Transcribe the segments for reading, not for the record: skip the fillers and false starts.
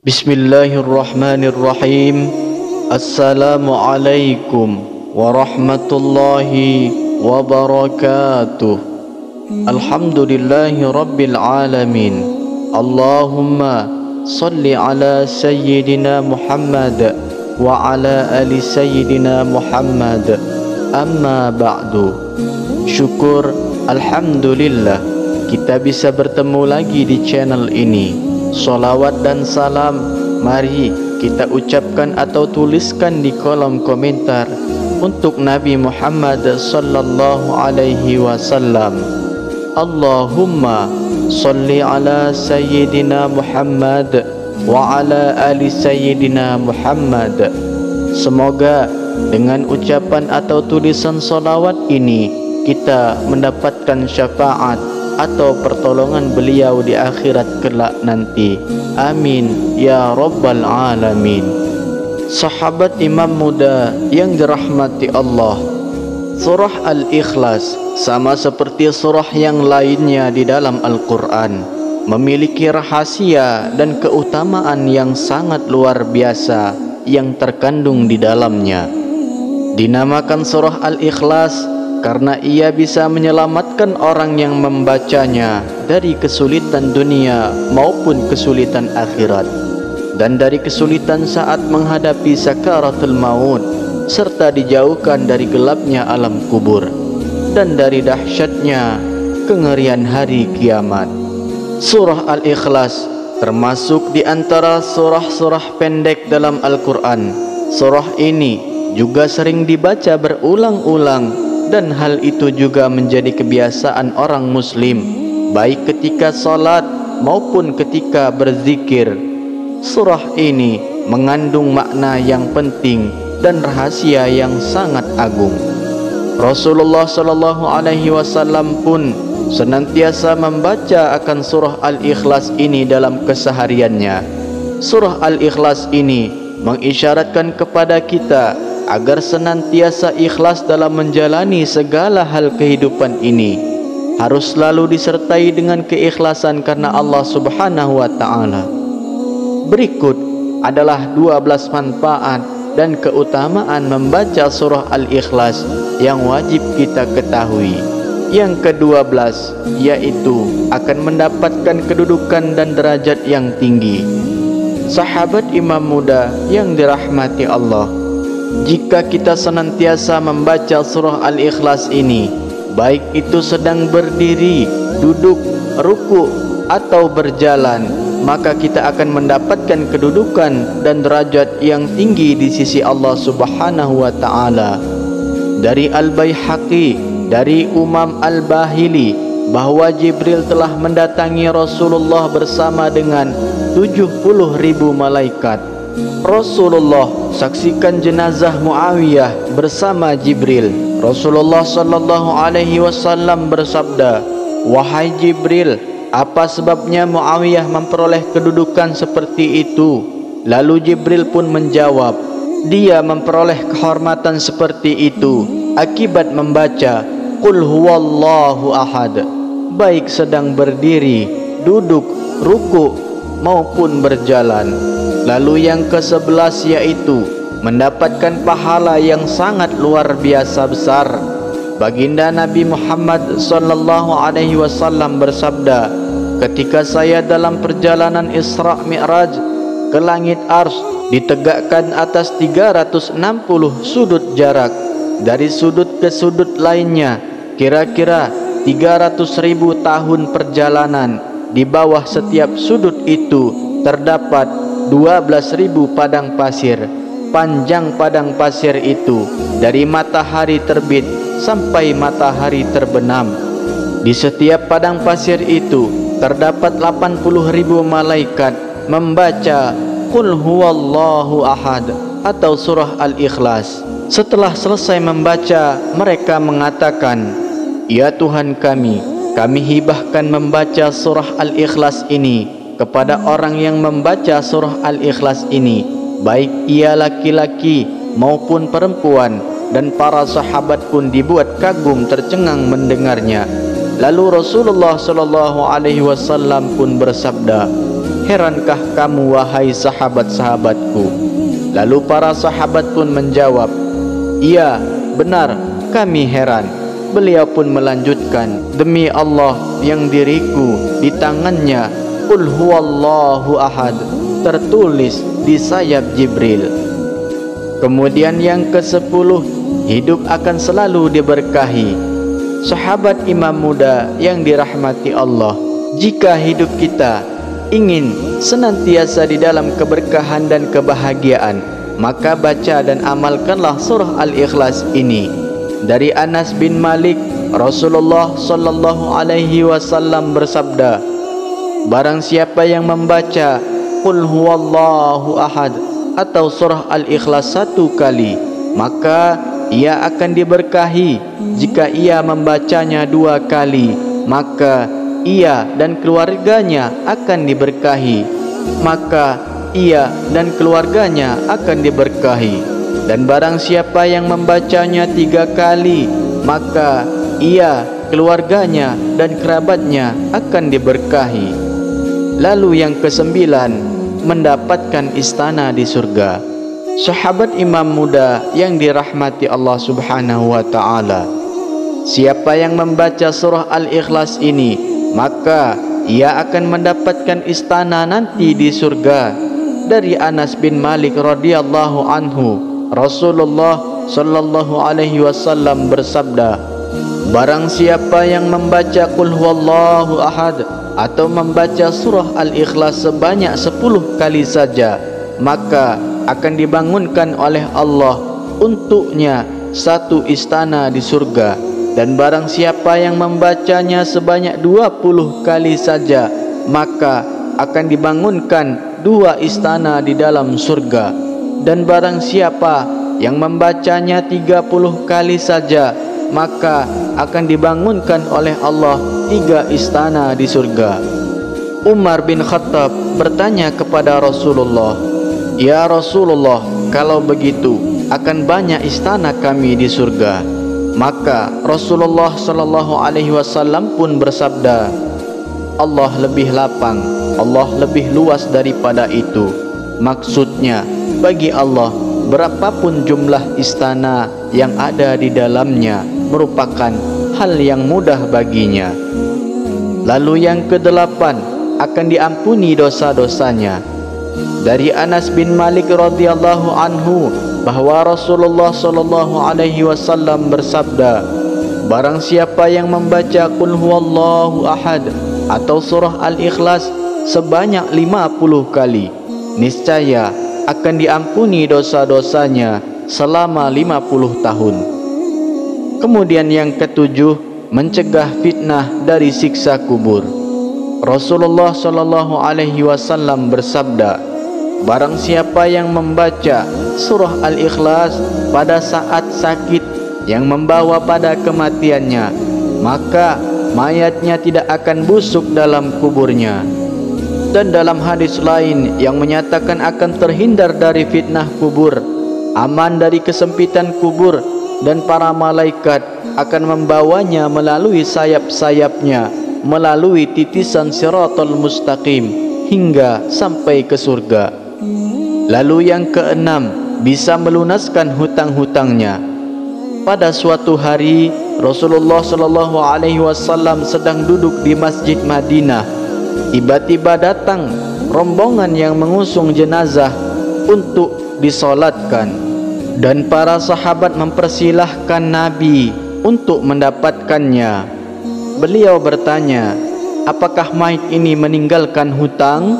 Bismillahirrahmanirrahim. Assalamualaikum warahmatullahi wabarakatuh. Alhamdulillahi rabbil alamin. Allahumma salli ala sayyidina Muhammad wa ala ali sayyidina Muhammad. Amma ba'du. Syukur, alhamdulillah, kita bisa bertemu lagi di channel ini. Salawat dan salam mari kita ucapkan atau tuliskan di kolom komentar untuk Nabi Muhammad sallallahu alaihi wasallam. Allahumma salli ala sayyidina Muhammad wa ala ali sayyidina Muhammad. Semoga dengan ucapan atau tulisan salawat ini kita mendapatkan syafaat atau pertolongan beliau di akhirat kelak nanti. Amin ya rabbal alamin. Sahabat imam muda yang dirahmati Allah, surah Al-Ikhlas sama seperti surah yang lainnya di dalam Al-Quran memiliki rahasia dan keutamaan yang sangat luar biasa yang terkandung di dalamnya. Dinamakan surah Al-Ikhlas karena ia bisa menyelamatkan orang yang membacanya dari kesulitan dunia maupun kesulitan akhirat, dan dari kesulitan saat menghadapi sakaratul maut, serta dijauhkan dari gelapnya alam kubur dan dari dahsyatnya kengerian hari kiamat. Surah Al-Ikhlas termasuk di antara surah-surah pendek dalam Al-Quran. Surah ini juga sering dibaca berulang-ulang, dan hal itu juga menjadi kebiasaan orang muslim baik ketika salat maupun ketika berzikir. Surah ini mengandung makna yang penting dan rahasia yang sangat agung. Rasulullah sallallahu alaihi wasallam pun senantiasa membaca akan surah Al-Ikhlas ini dalam kesehariannya. Surah Al-Ikhlas ini mengisyaratkan kepada kita agar senantiasa ikhlas dalam menjalani segala hal kehidupan ini. Harus selalu disertai dengan keikhlasan karena Allah Subhanahu wa ta'ala. Berikut adalah 12 manfaat dan keutamaan membaca surah Al-Ikhlas yang wajib kita ketahui. Yang ke-12 yaitu akan mendapatkan kedudukan dan derajat yang tinggi. Sahabat imam muda yang dirahmati Allah, jika kita senantiasa membaca surah Al-Ikhlas ini, baik itu sedang berdiri, duduk, ruku, atau berjalan, maka kita akan mendapatkan kedudukan dan derajat yang tinggi di sisi Allah Subhanahu wa ta'ala. Dari Al-Baihaqi, dari Umam Al-Bahili, bahwa Jibril telah mendatangi Rasulullah bersama dengan 70.000 malaikat. Rasulullah saksikan jenazah Muawiyah bersama Jibril. Rasulullah sallallahu alaihi wasallam bersabda, "Wahai Jibril, apa sebabnya Muawiyah memperoleh kedudukan seperti itu?" Lalu Jibril pun menjawab, "Dia memperoleh kehormatan seperti itu akibat membaca Qul huwallahu ahad, baik sedang berdiri, duduk, ruku maupun berjalan." Lalu yang ke-11 yaitu mendapatkan pahala yang sangat luar biasa besar. Baginda Nabi Muhammad sallallahu alaihi wasallam bersabda, "Ketika saya dalam perjalanan Isra Mi'raj ke langit Arsy, ditegakkan atas 360 sudut jarak. Dari sudut ke sudut lainnya kira-kira 300.000 tahun perjalanan. Di bawah setiap sudut itu terdapat 12.000 padang pasir. Panjang padang pasir itu dari matahari terbit sampai matahari terbenam. Di setiap padang pasir itu terdapat 80.000 malaikat membaca Qul huwallahu ahad atau surah Al-Ikhlas. Setelah selesai membaca, mereka mengatakan, "Ya Tuhan kami hibahkan membaca surah Al-Ikhlas ini kepada orang yang membaca surah Al-Ikhlas ini, baik ia laki-laki maupun perempuan." Dan para sahabat pun dibuat kagum tercengang mendengarnya. Lalu Rasulullah sallallahu alaihi wasallam pun bersabda, herankah kamu wahai sahabat-sahabatku? Lalu para sahabat pun menjawab, iya, benar, kami heran. Beliau pun melanjutkan, demi Allah yang diriku di tangannya Qul huwallahu ahad tertulis di sayap Jibril. Kemudian yang ke-10, hidup akan selalu diberkahi. Sahabat imam muda yang dirahmati Allah, jika hidup kita ingin senantiasa di dalam keberkahan dan kebahagiaan, maka baca dan amalkanlah surah Al-Ikhlas ini. Dari Anas bin Malik, Rasulullah sallallahu alaihi wasallam bersabda, barang siapa yang membaca Qul huwallahu ahad atau surah Al-Ikhlas 1 kali, maka ia akan diberkahi. Jika ia membacanya 2 kali, maka ia dan keluarganya akan diberkahi. Maka ia dan keluarganya akan diberkahi. Dan barang siapa yang membacanya 3 kali, maka ia, keluarganya dan kerabatnya akan diberkahi. Lalu yang ke-9, mendapatkan istana di surga. Sahabat imam muda yang dirahmati Allah subhanahu wa ta'ala, siapa yang membaca surah Al-Ikhlas ini, maka ia akan mendapatkan istana nanti di surga. Dari Anas bin Malik radhiyallahu anhu, Rasulullah sallallahu alaihi wasallam bersabda, barang siapa yang membaca Qul huwallahu ahad atau membaca surah Al-Ikhlas sebanyak 10 kali saja, maka akan dibangunkan oleh Allah untuknya 1 istana di surga. Dan barang siapa yang membacanya sebanyak 20 kali saja, maka akan dibangunkan 2 istana di dalam surga. Dan barang siapa yang membacanya 30 kali saja, maka akan dibangunkan oleh Allah 3 istana di surga. Umar bin Khattab bertanya kepada Rasulullah, ya Rasulullah, kalau begitu akan banyak istana kami di surga. Maka Rasulullah sallallahu alaihi wasallam pun bersabda, Allah lebih lapang, Allah lebih luas daripada itu. Maksudnya, bagi Allah berapapun jumlah istana yang ada di dalamnya merupakan hal yang mudah baginya. Lalu yang ke-8, akan diampuni dosa-dosanya. Dari Anas bin Malik radhiyallahu anhu bahwa Rasulullah sallallahu alaihi wasallam bersabda, barang siapa yang membaca Qul huwallahu ahad atau surah Al-Ikhlas sebanyak 50 kali, niscaya akan diampuni dosa-dosanya selama 50 tahun. Kemudian yang ke-7, mencegah fitnah dari siksa kubur. Rasulullah sallallahu alaihi wasallam bersabda, barang siapa yang membaca surah Al-Ikhlas pada saat sakit yang membawa pada kematiannya, maka mayatnya tidak akan busuk dalam kuburnya. Dan dalam hadis lain yang menyatakan akan terhindar dari fitnah kubur, aman dari kesempitan kubur, dan para malaikat akan membawanya melalui sayap-sayapnya, melalui titisan Siratal Mustaqim hingga sampai ke surga. Lalu yang ke-6, bisa melunaskan hutang-hutangnya. Pada suatu hari Rasulullah sallallahu alaihi wasallam sedang duduk di Masjid Madinah. Tiba-tiba datang rombongan yang mengusung jenazah untuk disolatkan, dan para sahabat mempersilahkan Nabi untuk mendapatkannya. Beliau bertanya, apakah mayit ini meninggalkan hutang?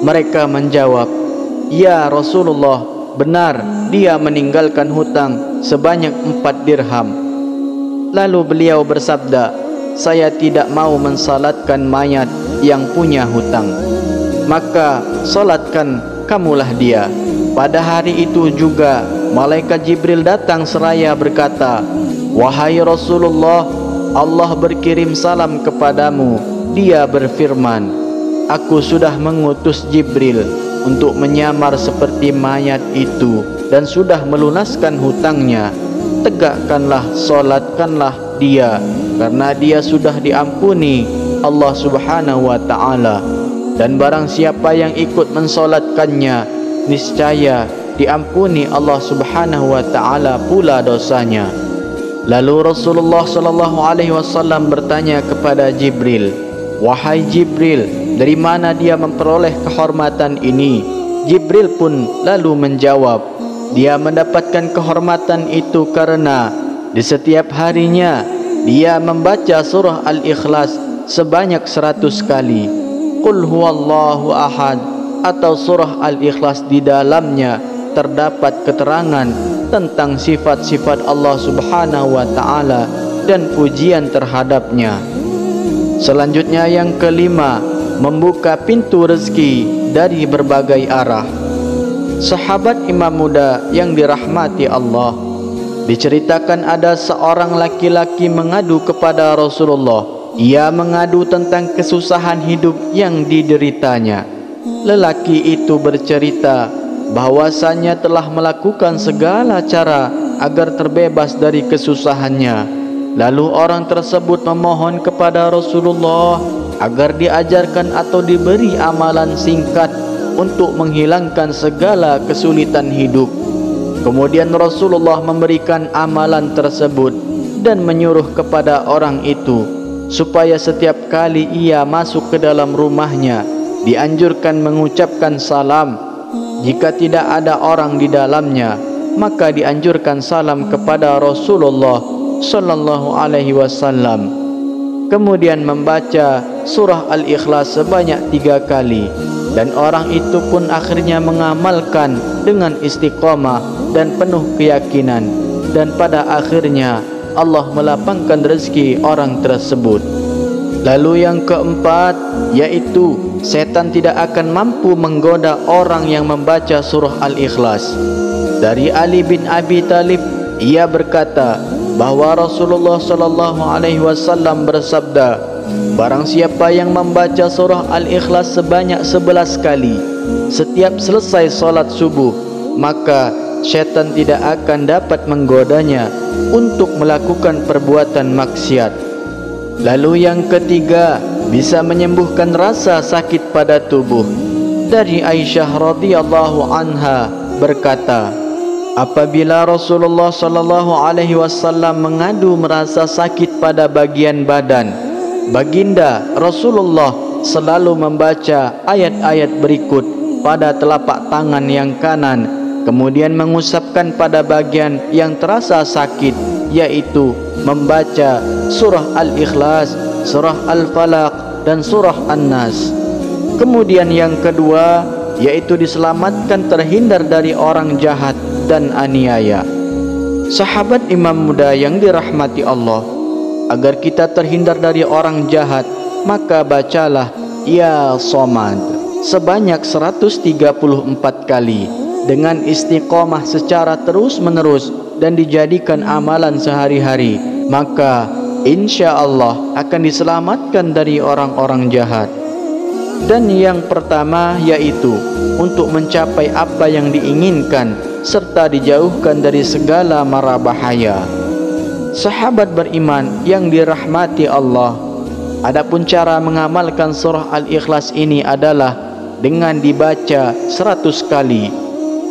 Mereka menjawab, ya Rasulullah, benar, dia meninggalkan hutang sebanyak 4 dirham. Lalu beliau bersabda, saya tidak mau mensalatkan mayat yang punya hutang, maka salatkan kamulah dia. Pada hari itu juga malaikat Jibril datang seraya berkata, wahai Rasulullah, Allah berkirim salam kepadamu. Dia berfirman, aku sudah mengutus Jibril untuk menyamar seperti mayat itu dan sudah melunaskan hutangnya. Tegakkanlah, solatkanlah dia, karena dia sudah diampuni Allah subhanahu wa ta'ala. dan barang siapa yang ikut mensolatkannya, niscaya diampuni Allah Subhanahu wa taala pula dosanya. Lalu Rasulullah sallallahu alaihi wasallam bertanya kepada Jibril, "Wahai Jibril, dari mana dia memperoleh kehormatan ini?" Jibril pun lalu menjawab, "Dia mendapatkan kehormatan itu karena di setiap harinya dia membaca surah Al-Ikhlas sebanyak 100 kali. Qul huwallahu ahad atau surah Al-Ikhlas di dalamnya terdapat keterangan tentang sifat-sifat Allah Subhanahu wa taala dan pujian terhadapnya. Selanjutnya yang kelima, membuka pintu rezeki dari berbagai arah. Sahabat Imam Muda yang dirahmati Allah, diceritakan ada seorang laki-laki mengadu kepada Rasulullah. Ia mengadu tentang kesusahan hidup yang dideritanya. Lelaki itu bercerita bahwasanya telah melakukan segala cara agar terbebas dari kesusahannya. Lalu orang tersebut memohon kepada Rasulullah agar diajarkan atau diberi amalan singkat untuk menghilangkan segala kesulitan hidup. Kemudian Rasulullah memberikan amalan tersebut dan menyuruh kepada orang itu supaya setiap kali ia masuk ke dalam rumahnya dianjurkan mengucapkan salam. Jika tidak ada orang di dalamnya, maka dianjurkan salam kepada Rasulullah sallallahu alaihi wasallam. Kemudian membaca surah Al-Ikhlas sebanyak 3 kali, dan orang itu pun akhirnya mengamalkan dengan istiqamah dan penuh keyakinan, dan pada akhirnya Allah melapangkan rezeki orang tersebut. Lalu yang keempat, yaitu setan tidak akan mampu menggoda orang yang membaca surah Al-Ikhlas. Dari Ali bin Abi Thalib, ia berkata bahwa Rasulullah sallallahu alaihi wasallam bersabda, barang siapa yang membaca surah Al-Ikhlas sebanyak 11 kali setiap selesai solat subuh, maka syaitan tidak akan dapat menggodanya untuk melakukan perbuatan maksiat. Lalu yang ketiga, bisa menyembuhkan rasa sakit pada tubuh. Dari Aisyah radhiyallahu anha berkata, apabila Rasulullah sallallahu alaihi wasallam mengadu merasa sakit pada bagian badan, baginda Rasulullah selalu membaca ayat-ayat berikut pada telapak tangan yang kanan, kemudian mengusapkan pada bagian yang terasa sakit, yaitu membaca surah Al-Ikhlas, surah Al-Falaq dan surah An-Nas. Kemudian yang kedua, yaitu diselamatkan terhindar dari orang jahat dan aniaya. Sahabat Imam Muda yang dirahmati Allah, agar kita terhindar dari orang jahat, maka bacalah Ya Somad sebanyak 134 kali dengan istiqomah secara terus-menerus dan dijadikan amalan sehari-hari, maka insya Allah akan diselamatkan dari orang-orang jahat. Dan yang pertama yaitu untuk mencapai apa yang diinginkan serta dijauhkan dari segala mara bahaya. Sahabat beriman yang dirahmati Allah, adapun cara mengamalkan surah Al-Ikhlas ini adalah dengan dibaca 100 kali.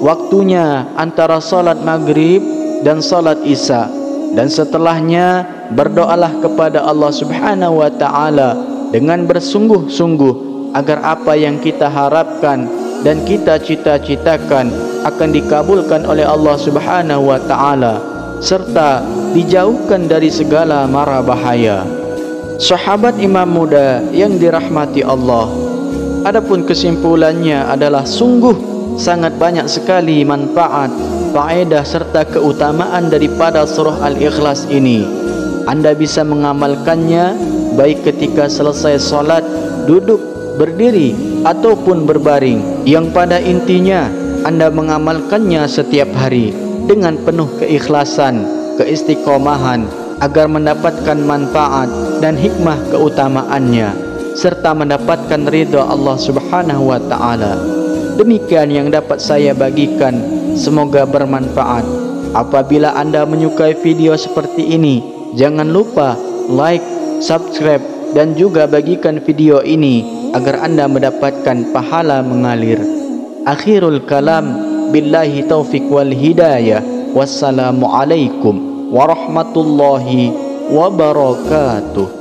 Waktunya antara salat maghrib dan salat isya, dan setelahnya berdoalah kepada Allah Subhanahu wa taala dengan bersungguh-sungguh agar apa yang kita harapkan dan kita cita-citakan akan dikabulkan oleh Allah Subhanahu wa taala serta dijauhkan dari segala mara bahaya. Sahabat Imam Muda yang dirahmati Allah, adapun kesimpulannya adalah sungguh sangat banyak sekali manfaat, faedah serta keutamaan daripada surah Al-Ikhlas ini. Anda bisa mengamalkannya baik ketika selesai salat, duduk, berdiri ataupun berbaring, yang pada intinya Anda mengamalkannya setiap hari dengan penuh keikhlasan, keistiqomahan agar mendapatkan manfaat dan hikmah keutamaannya serta mendapatkan ridha Allah Subhanahu wa taala. Demikian yang dapat saya bagikan, semoga bermanfaat. Apabila Anda menyukai video seperti ini, jangan lupa like, subscribe dan juga bagikan video ini agar anda mendapatkan pahala mengalir. Akhirul kalam, billahi taufiq wal hidayah. Wassalamualaikum warahmatullahi wabarakatuh.